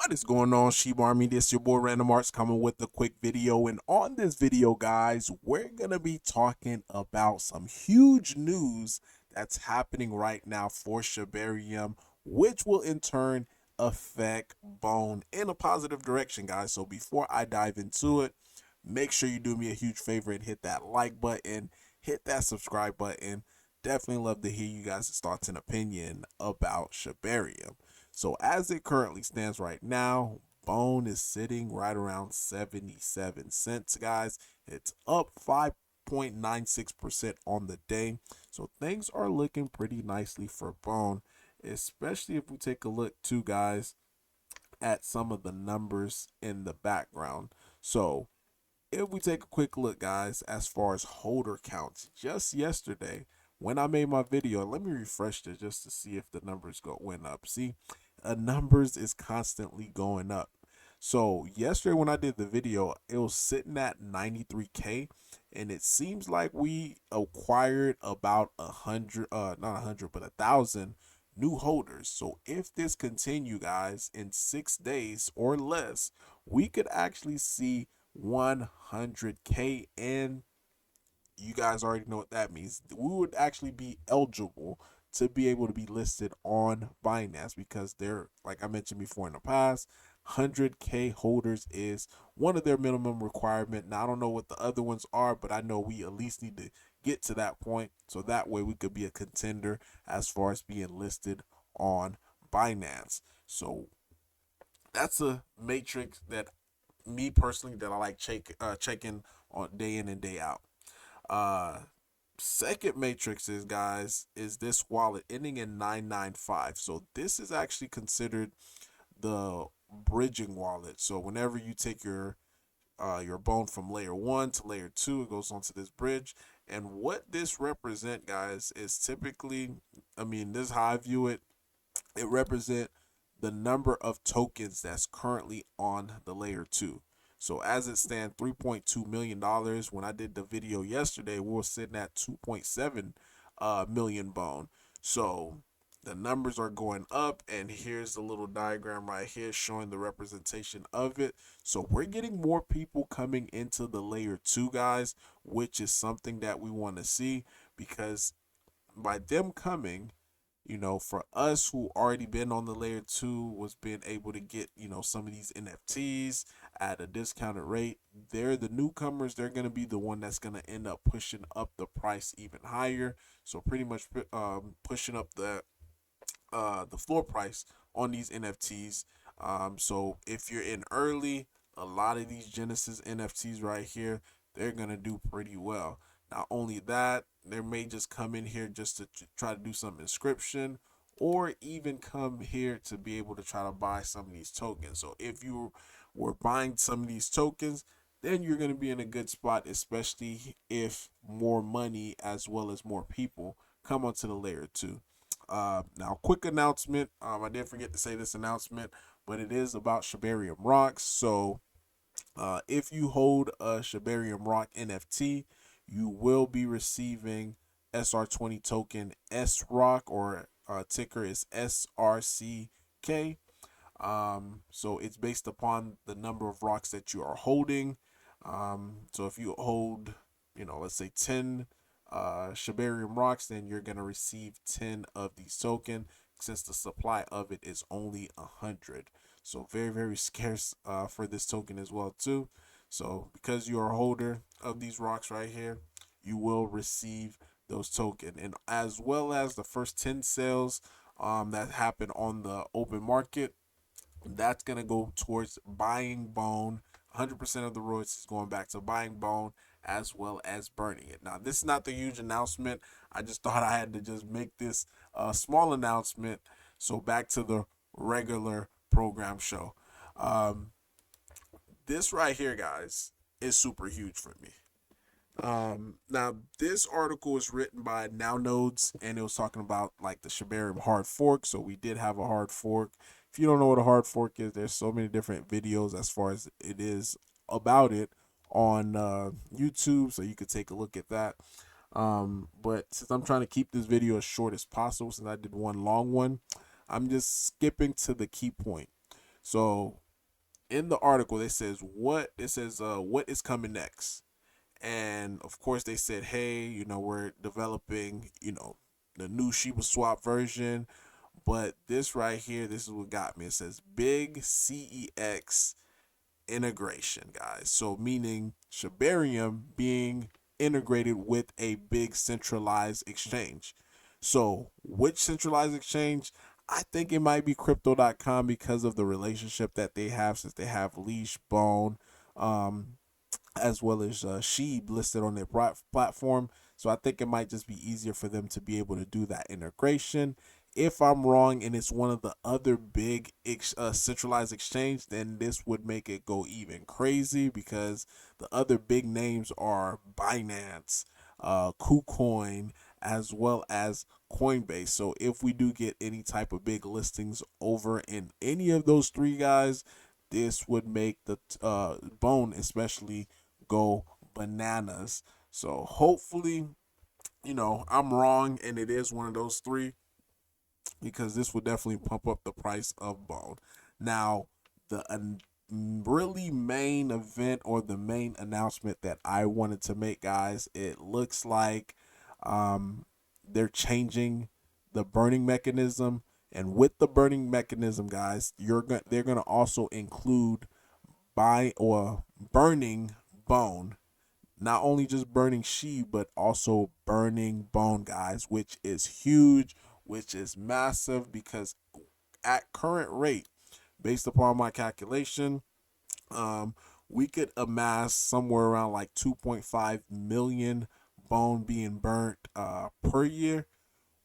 What is going on, Sheep Army? This your boy Random Arts coming with a quick video. And on this video, guys, we're going to be talking about some huge news that's happening right now for Shibarium, which will in turn affect Bone in a positive direction, guys. So before I dive into it, make sure you do me a huge favor and hit that like button, hit that subscribe button. Definitely love to hear you guys' thoughts and opinion about Shibarium. So as it currently stands right now, Bone is sitting right around 77 cents, guys. It's up 5.96% on the day. So things are looking pretty nicely for Bone, especially if we take a look too, guys, at some of the numbers in the background. So if we take a quick look, guys, as far as holder counts, just yesterday when I made my video, let me refresh this just to see if the numbers went up. See, numbers is constantly going up. So yesterday when I did the video, it was sitting at 93K, and it seems like we acquired about 100, not 100, but 1,000 new holders. So if this continue, guys, in 6 days or less, we could actually see 100K, and you guys already know what that means. We would actually be eligible to be able to be listed on Binance because they're, like I mentioned before in the past, 100K holders is one of their minimum requirement. Now I don't know what the other ones are, but I know we at least need to get to that point so that way we could be a contender as far as being listed on Binance. So that's a matrix that me personally that I like checking on day in and day out. Uh, Second matrix is, guys, is this wallet ending in 995. So this is actually considered the bridging wallet. So whenever you take your bone from layer 1 to layer 2, it goes onto this bridge. And what this represent, guys, is typically, I mean, this is how I view it. It represent the number of tokens that's currently on the layer 2. So as it stands, $3.2 million. When I did the video yesterday, we were sitting at 2.7 million bone. So the numbers are going up, and here's the little diagram right here showing the representation of it. So we're getting more people coming into the layer 2, guys, which is something that we want to see, because by them coming, for us who already been on the layer 2, was being able to get, some of these NFTs at a discounted rate. They're the newcomers. They're going to be the one that's going to end up pushing up the price even higher. So pretty much pushing up the floor price on these NFTs. So if you're in early, a lot of these Genesis NFTs right here, they're going to do pretty well. Not only that, they may just come in here just to try to do some inscription, or even come here to be able to try to buy some of these tokens. So if you were buying some of these tokens, then you're going to be in a good spot, especially if more money as well as more people come onto the layer 2. Now, quick announcement. I did forget to say this announcement, but it is about Shibarium Rocks. So if you hold a Shibarium Rock NFT, you will be receiving SR20 token SROC, or ticker is SRCK. So it's based upon the number of rocks that you are holding. So if you hold, let's say 10 Shibarium rocks, then you're going to receive 10 of these tokens, since the supply of it is only 100. So very, very scarce for this token as well too. So because you are a holder of these rocks right here, you will receive those tokens. And as well as the first 10 sales that happen on the open market, that's going to go towards buying bone. 100% of the royalties going back to buying bone as well as burning it. Now, this is not the huge announcement. I just thought I had to just make this small announcement. So back to the regular program show. Um, this right here, guys, is super huge for me. Now this article is written by Now Nodes, and it was talking about like the Shibarium hard fork. So we did have a hard fork. If you don't know what a hard fork is, there's so many different videos as far as it is about it on YouTube, so you could take a look at that. But since I'm trying to keep this video as short as possible, since I did one long one, I'm just skipping to the key point. So in the article, they says what is coming next, and of course they said, hey, we're developing, the new Shibaswap version. But this right here, this is what got me. It says big CEX integration, guys. So meaning Shibarium being integrated with a big centralized exchange. So which centralized exchange? I think it might be crypto.com because of the relationship that they have, since they have Leash, Bone, um, as well as Sheeb listed on their platform. So I think it might just be easier for them to be able to do that integration. If I'm wrong and it's one of the other big centralized exchange, then this would make it go even crazy, because the other big names are Binance, KuCoin, as well as Coinbase. So if we do get any type of big listings over in any of those three guys, this would make the Bone especially go bananas. So hopefully, I'm wrong and it is one of those three, because this would definitely pump up the price of Bone. Now, the really main event, or the main announcement that I wanted to make, guys, it looks like they're changing the burning mechanism. And with the burning mechanism, guys, they're gonna also include buy or burning Bone. Not only just burning She, but also burning Bone, guys, which is huge, which is massive, because at current rate, based upon my calculation, um, we could amass somewhere around like 2.5 million Bone being burnt per year,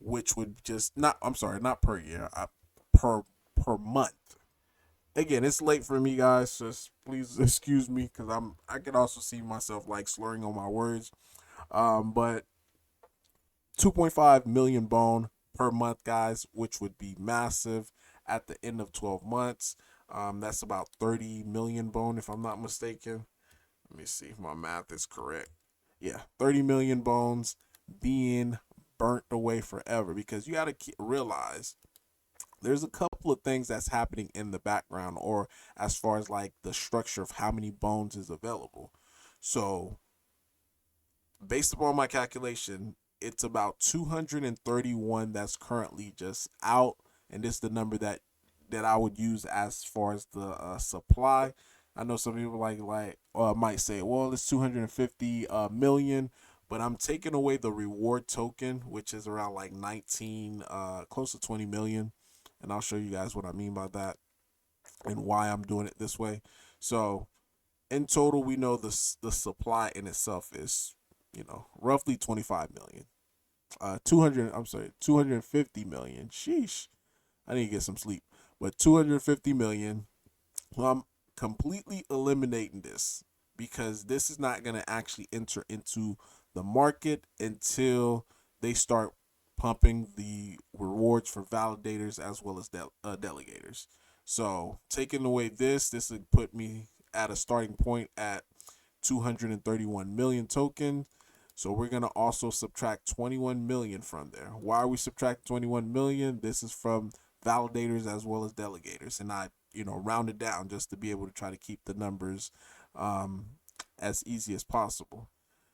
which would just not, I'm sorry, not per year, per per month. Again, it's late for me, guys. Just please excuse me, because I can also see myself like slurring on my words. But 2.5 million Bone per month, guys, which would be massive at the end of 12 months. That's about 30 million Bone, if I'm not mistaken. Let me see if my math is correct. Yeah, 30 million bones being burnt away forever, because you got to realize there's a couple of things that's happening in the background, or as far as like the structure of how many bones is available. So based upon my calculation, it's about 231 that's currently just out, and this is the number that I would use as far as the supply. I know some people might say, well, it's 250 million, but I'm taking away the reward token, which is around like 19, close to 20 million, and I'll show you guys what I mean by that and why I'm doing it this way. So in total, we know the supply in itself is, roughly 25 million. 200, I'm sorry, 250 million. Sheesh. I need to get some sleep. But 250 million. Well, I'm completely eliminating this, because this is not going to actually enter into the market until they start pumping the rewards for validators as well as delegators. So taking away this would put me at a starting point at 231 million tokens. So we're going to also subtract 21 million from there. Why are we subtracting 21 million? This is from validators as well as delegators, and I, round it down just to be able to try to keep the numbers um, as easy as possible.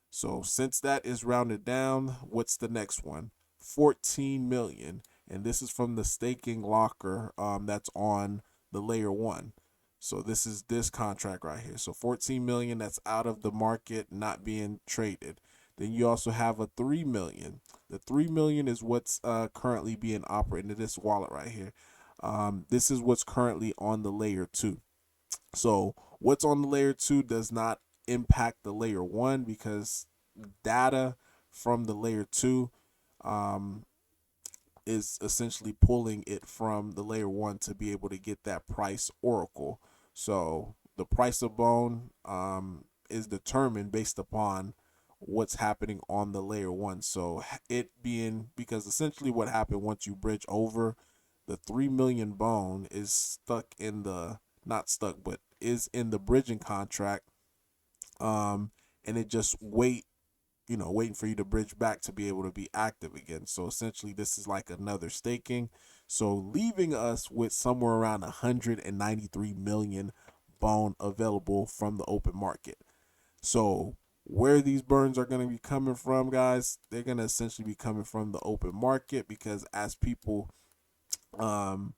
So since that is rounded down, what's the next one? 14 million, and this is from the staking locker that's on the layer 1. So this is this contract right here. So 14 million that's out of the market, not being traded. Then you also have a 3 million. The 3 million is what's currently being operated in this wallet right here. This is what's currently on the layer 2. So what's on the layer 2 does not impact the layer 1, because data from the layer 2 um, is essentially pulling it from the layer 1 to be able to get that price oracle. So the price of Bone is determined based upon what's happening on the layer 1. So it being, because essentially what happened once you bridge over, the 3 million Bone is stuck in the, not stuck, but is in the bridging contract, and it just waiting for you to bridge back to be able to be active again. So essentially this is like another staking. So leaving us with somewhere around 193 million bone available from the open market. So where these burns are going to be coming from, guys, they're going to essentially be coming from the open market, because as people um,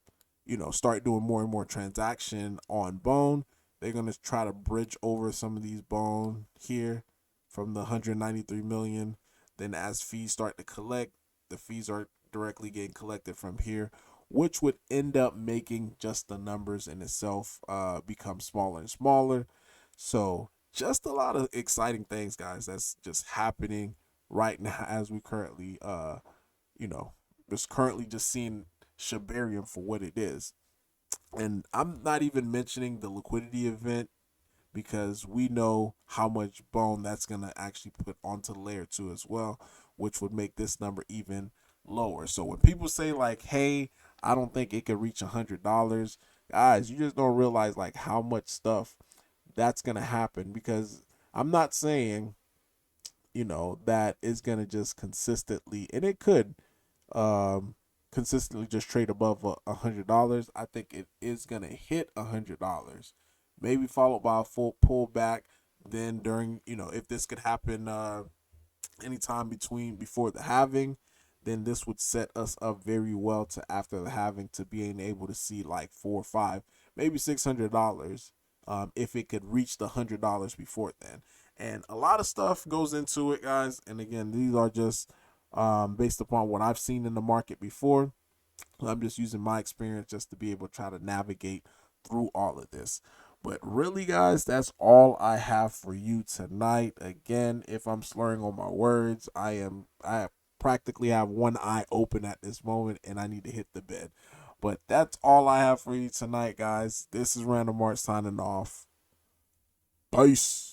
start doing more and more transaction on Bone, they're gonna try to bridge over some of these Bone here from the 193 million. Then as fees start to collect, the fees are directly getting collected from here, which would end up making just the numbers in itself become smaller and smaller. So just a lot of exciting things, guys, that's just happening right now as we currently you know, just currently just seeing Shibarium for what it is. And I'm not even mentioning the liquidity event, because we know how much bone that's going to actually put onto layer 2 as well, which would make this number even lower. So when people say like, hey, I don't think it could reach $100, guys, you just don't realize like how much stuff that's going to happen, because I'm not saying, that is going to just consistently, and it could um, consistently just trade above $100. I think it is gonna hit $100, maybe followed by a full pullback. Then during, if this could happen anytime between before the halving, then this would set us up very well to after the halving to being able to see like 4 or 5, maybe $600, if it could reach the $100 before then. And a lot of stuff goes into it, guys. And again, these are just based upon what I've seen in the market before. I'm just using my experience just to be able to try to navigate through all of this. But really, guys, that's all I have for you tonight. Again, if I'm slurring on my words, I practically have one eye open at this moment and I need to hit the bed. But that's all I have for you tonight, guys. This is Random Art signing off. Peace.